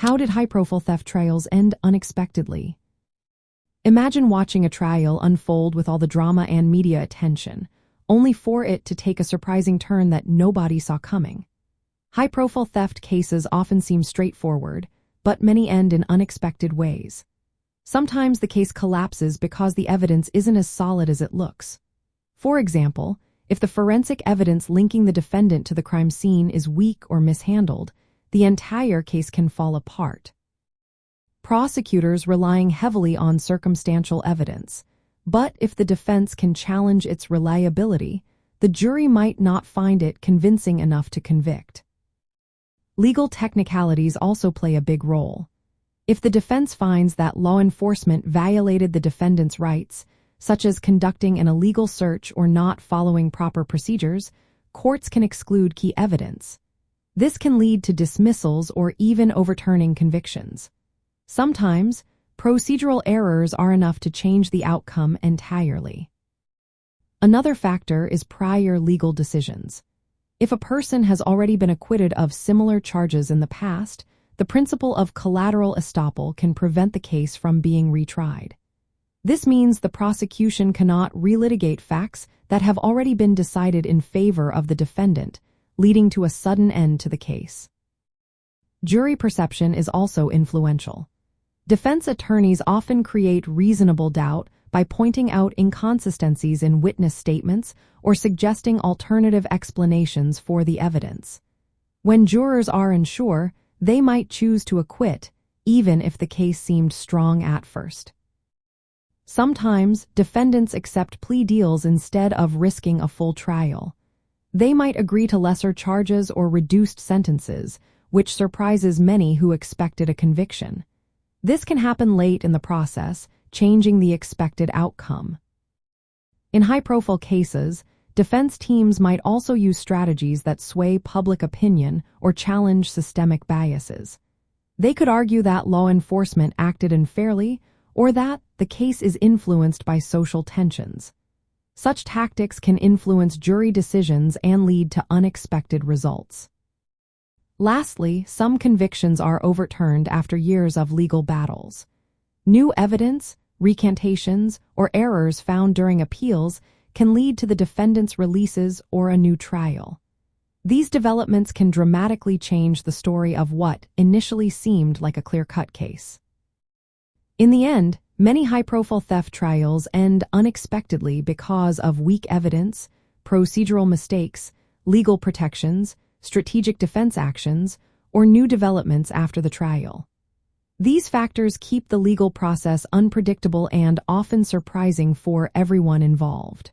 How did high-profile theft trials end unexpectedly? Imagine watching a trial unfold with all the drama and media attention, only for it to take a surprising turn that nobody saw coming. High-profile theft cases often seem straightforward, but many end in unexpected ways. Sometimes the case collapses because the evidence isn't as solid as it looks. For example, if the forensic evidence linking the defendant to the crime scene is weak or mishandled, the entire case can fall apart. Prosecutors relying heavily on circumstantial evidence, but if the defense can challenge its reliability, the jury might not find it convincing enough to convict. Legal technicalities also play a big role. If the defense finds that law enforcement violated the defendant's rights, such as conducting an illegal search or not following proper procedures, courts can exclude key evidence. This can lead to dismissals or even overturning convictions. Sometimes, procedural errors are enough to change the outcome entirely. Another factor is prior legal decisions. If a person has already been acquitted of similar charges in the past, the principle of collateral estoppel can prevent the case from being retried. This means the prosecution cannot relitigate facts that have already been decided in favor of the defendant, leading to a sudden end to the case. Jury perception is also influential. Defense attorneys often create reasonable doubt by pointing out inconsistencies in witness statements or suggesting alternative explanations for the evidence. When jurors are unsure, they might choose to acquit, even if the case seemed strong at first. Sometimes, defendants accept plea deals instead of risking a full trial. They might agree to lesser charges or reduced sentences, which surprises many who expected a conviction. This can happen late in the process, changing the expected outcome. In high-profile cases, defense teams might also use strategies that sway public opinion or challenge systemic biases. They could argue that law enforcement acted unfairly or that the case is influenced by social tensions. Such tactics can influence jury decisions and lead to unexpected results. Lastly, some convictions are overturned after years of legal battles. New evidence, recantations, or errors found during appeals can lead to the defendant's releases or a new trial. These developments can dramatically change the story of what initially seemed like a clear-cut case. In the end, many high-profile theft trials end unexpectedly because of weak evidence, procedural mistakes, legal protections, strategic defense actions, or new developments after the trial. These factors keep the legal process unpredictable and often surprising for everyone involved.